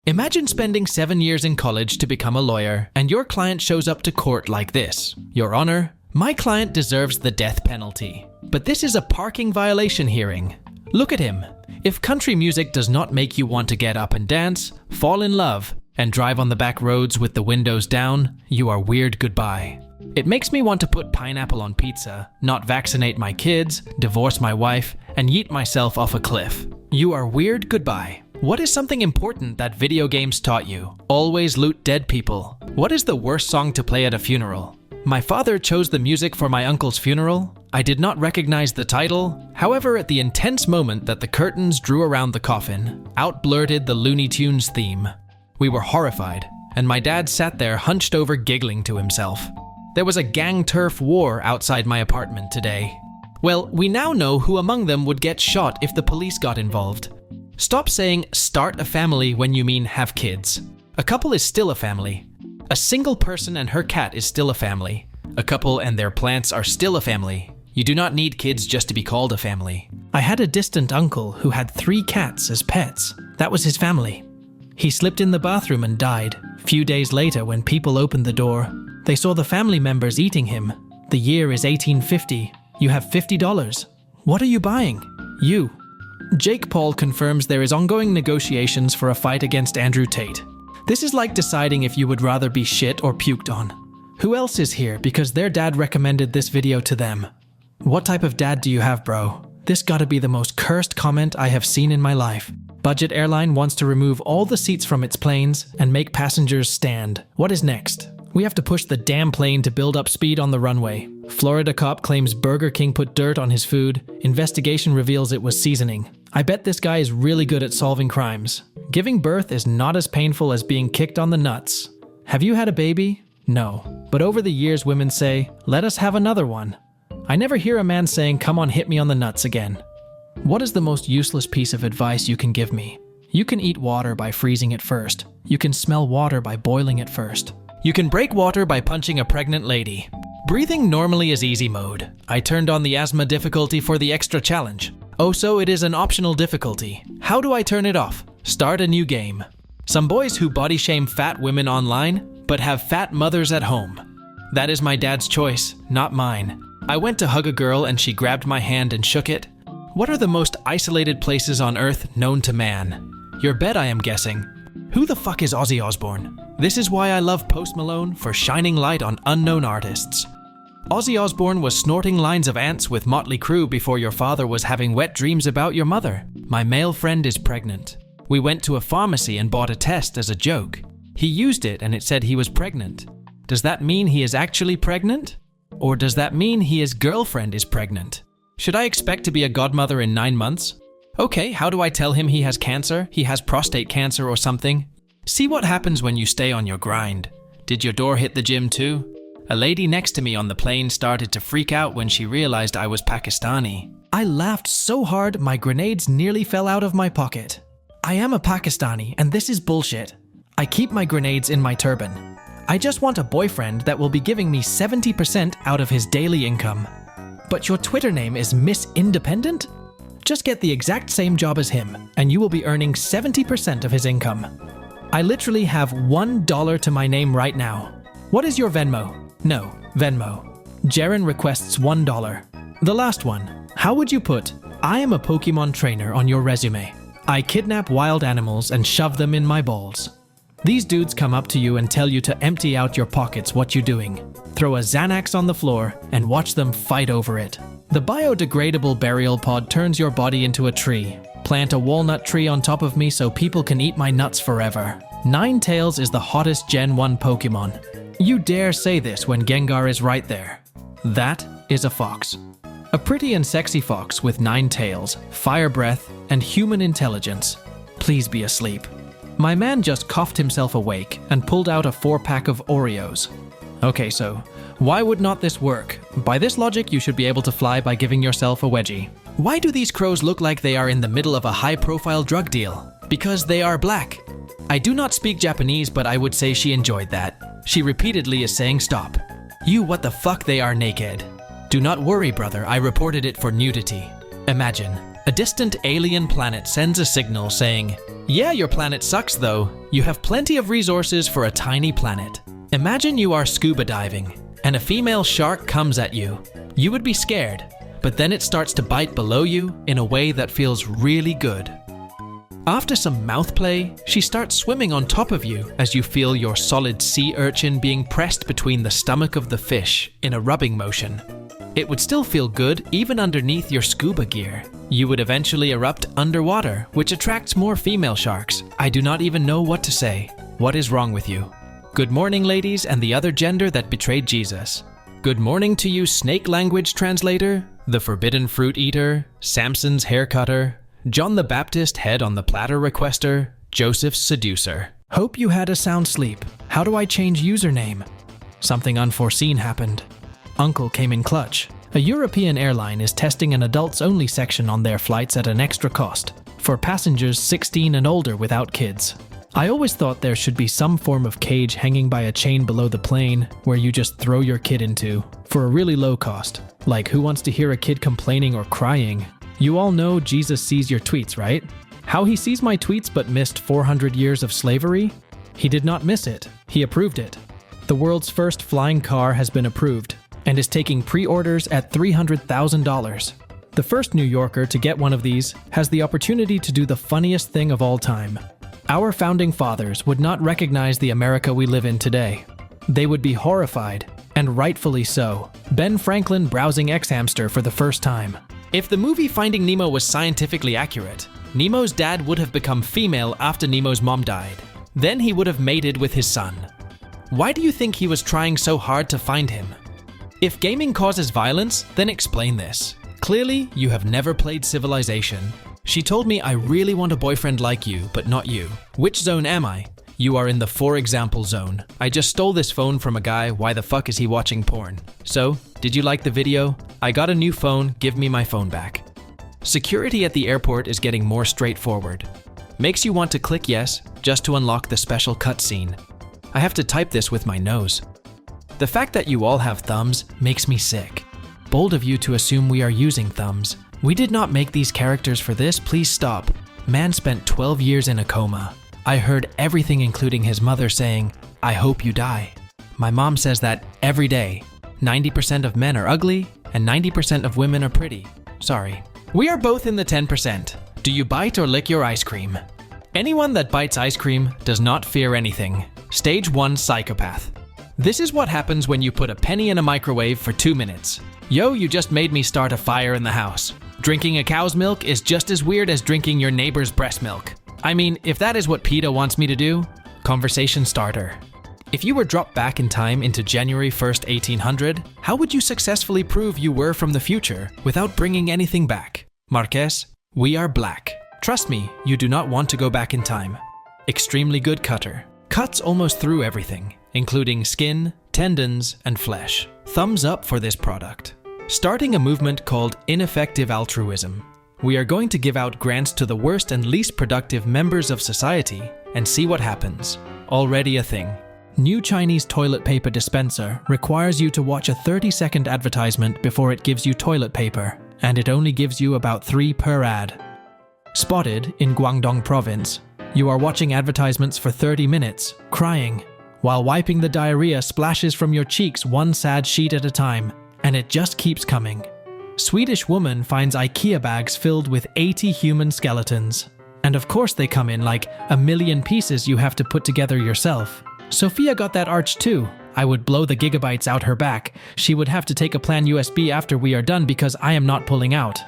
Imagine spending 7 years in college to become a lawyer, and your client shows up to court like this. Your Honor, my client deserves the death penalty, but this is a parking violation hearing. Look at him. If country music does not make you want to get up and dance, fall in love, and drive on the back roads with the windows down, you are weird goodbye. It makes me want to put pineapple on pizza, not vaccinate my kids, divorce my wife, and yeet myself off a cliff. You are weird goodbye. What is something important that video games taught you? Always loot dead people. What is the worst song to play at a funeral? My father chose the music for my uncle's funeral. I did not recognize the title. However, at the intense moment that the curtains drew around the coffin, out blurted the Looney Tunes theme. We were horrified, and my dad sat there hunched over giggling to himself. There was a gang turf war outside my apartment today. Well, we now know who among them would get shot if the police got involved. Stop saying start a family when you mean have kids. A couple is still a family. A single person and her cat is still a family. A couple and their plants are still a family. You do not need kids just to be called a family. I had a distant uncle who had 3 cats as pets. That was his family. He slipped in the bathroom and died. Few days later, when people opened the door, they saw the family members eating him. The year is 1850. You have $50. What are you buying? You. Jake Paul confirms there is ongoing negotiations for a fight against Andrew Tate. This is like deciding if you would rather be shit or puked on. Who else is here because their dad recommended this video to them? What type of dad do you have, bro? This gotta be the most cursed comment I have seen in my life. Budget airline wants to remove all the seats from its planes and make passengers stand. What is next? We have to push the damn plane to build up speed on the runway. Florida cop claims Burger King put dirt on his food. Investigation reveals it was seasoning. I bet this guy is really good at solving crimes. Giving birth is not as painful as being kicked on the nuts. Have you had a baby? No. But over the years, women say, let us have another one. I never hear a man saying, come on, hit me on the nuts again. What is the most useless piece of advice you can give me? You can eat water by freezing it first. You can smell water by boiling it first. You can break water by punching a pregnant lady. Breathing normally is easy mode. I turned on the asthma difficulty for the extra challenge. Oh, so it is an optional difficulty. How do I turn it off? Start a new game. Some boys who body shame fat women online, but have fat mothers at home. That is my dad's choice, not mine. I went to hug a girl and she grabbed my hand and shook it. What are the most isolated places on earth known to man? Your bed, I am guessing. Who the fuck is Ozzy Osbourne? This is why I love Post Malone for shining light on unknown artists. Ozzy Osbourne was snorting lines of ants with Motley Crue before your father was having wet dreams about your mother. My male friend is pregnant. We went to a pharmacy and bought a test as a joke. He used it and it said he was pregnant. Does that mean he is actually pregnant? Or does that mean his girlfriend is pregnant? Should I expect to be a godmother in 9 months? Okay, how do I tell him he has cancer? He has prostate cancer or something? See what happens when you stay on your grind. Did your door hit the gym too? A lady next to me on the plane started to freak out when she realized I was Pakistani. I laughed so hard my grenades nearly fell out of my pocket. I am a Pakistani and this is bullshit. I keep my grenades in my turban. I just want a boyfriend that will be giving me 70% out of his daily income. But your Twitter name is Miss Independent? Just get the exact same job as him and you will be earning 70% of his income. I literally have $1 to my name right now. What is your Venmo? No, Venmo. Jaren requests $1. The last one. How would you put, I am a Pokemon trainer on your resume? I kidnap wild animals and shove them in my balls. These dudes come up to you and tell you to empty out your pockets. What you doing? Throw a Xanax on the floor and watch them fight over it. The biodegradable burial pod turns your body into a tree. Plant a walnut tree on top of me so people can eat my nuts forever. Ninetales is the hottest Gen 1 Pokemon. You dare say this when Gengar is right there. That is a fox. A pretty and sexy fox with 9 tails, fire breath, and human intelligence. Please be asleep. My man just coughed himself awake and pulled out a 4-pack of Oreos. Okay, so why would not this work? By this logic, you should be able to fly by giving yourself a wedgie. Why do these crows look like they are in the middle of a high-profile drug deal? Because they are black. I do not speak Japanese, but I would say she enjoyed that. She repeatedly is saying stop. You what the fuck, they are naked. Do not worry, brother, I reported it for nudity. Imagine, a distant alien planet sends a signal saying, Yeah, your planet sucks though. You have plenty of resources for a tiny planet. Imagine you are scuba diving, and a female shark comes at you. You would be scared, but then it starts to bite below you in a way that feels really good. After some mouth play, she starts swimming on top of you as you feel your solid sea urchin being pressed between the stomach of the fish in a rubbing motion. It would still feel good even underneath your scuba gear. You would eventually erupt underwater, which attracts more female sharks. I do not even know what to say. What is wrong with you? Good morning, ladies and the other gender that betrayed Jesus. Good morning to you, snake language translator, the forbidden fruit eater, Samson's hair cutter, John the Baptist head on the platter requester, Joseph's seducer. Hope you had a sound sleep. How do I change username? Something unforeseen happened. Uncle came in clutch. A European airline is testing an adults-only section on their flights at an extra cost for passengers 16 and older without kids. I always thought there should be some form of cage hanging by a chain below the plane where you just throw your kid into for a really low cost. Like, who wants to hear a kid complaining or crying? You all know Jesus sees your tweets, right? How he sees my tweets but missed 400 years of slavery? He did not miss it. He approved it. The world's first flying car has been approved and is taking pre-orders at $300,000. The first New Yorker to get one of these has the opportunity to do the funniest thing of all time. Our founding fathers would not recognize the America we live in today. They would be horrified, and rightfully so. Ben Franklin browsing X-Hamster for the first time. If the movie Finding Nemo was scientifically accurate, Nemo's dad would have become female after Nemo's mom died. Then he would have mated with his son. Why do you think he was trying so hard to find him? If gaming causes violence, then explain this. Clearly, you have never played Civilization. She told me I really want a boyfriend like you, but not you. Which zone am I? You are in the for example zone. I just stole this phone from a guy, why the fuck is he watching porn? So, did you like the video? I got a new phone, give me my phone back. Security at the airport is getting more straightforward. Makes you want to click yes, just to unlock the special cutscene. I have to type this with my nose. The fact that you all have thumbs makes me sick. Bold of you to assume we are using thumbs. We did not make these characters for this, please stop. Man spent 12 years in a coma. I heard everything including his mother saying, I hope you die. My mom says that every day. 90% of men are ugly and 90% of women are pretty. Sorry. We are both in the 10%. Do you bite or lick your ice cream? Anyone that bites ice cream does not fear anything. Stage 1 psychopath. This is what happens when you put a penny in a microwave for 2 minutes. Yo, you just made me start a fire in the house. Drinking a cow's milk is just as weird as drinking your neighbor's breast milk. I mean, if that is what PETA wants me to do, conversation starter. If you were dropped back in time into January 1st, 1800, how would you successfully prove you were from the future without bringing anything back? Marquez, we are black. Trust me, you do not want to go back in time. Extremely good cutter. Cuts almost through everything, including skin, tendons, and flesh. Thumbs up for this product. Starting a movement called ineffective altruism. We are going to give out grants to the worst and least productive members of society and see what happens. Already a thing. New Chinese toilet paper dispenser requires you to watch a 30-second advertisement before it gives you toilet paper, and it only gives you about 3 per ad. Spotted in Guangdong province. You are watching advertisements for 30 minutes, crying, while wiping the diarrhea splashes from your cheeks one sad sheet at a time, and it just keeps coming. Swedish woman finds IKEA bags filled with 80 human skeletons. And of course they come in like a million pieces you have to put together yourself. Sophia got that arch too. I would blow the gigabytes out her back. She would have to take a plan USB after we are done because I am not pulling out.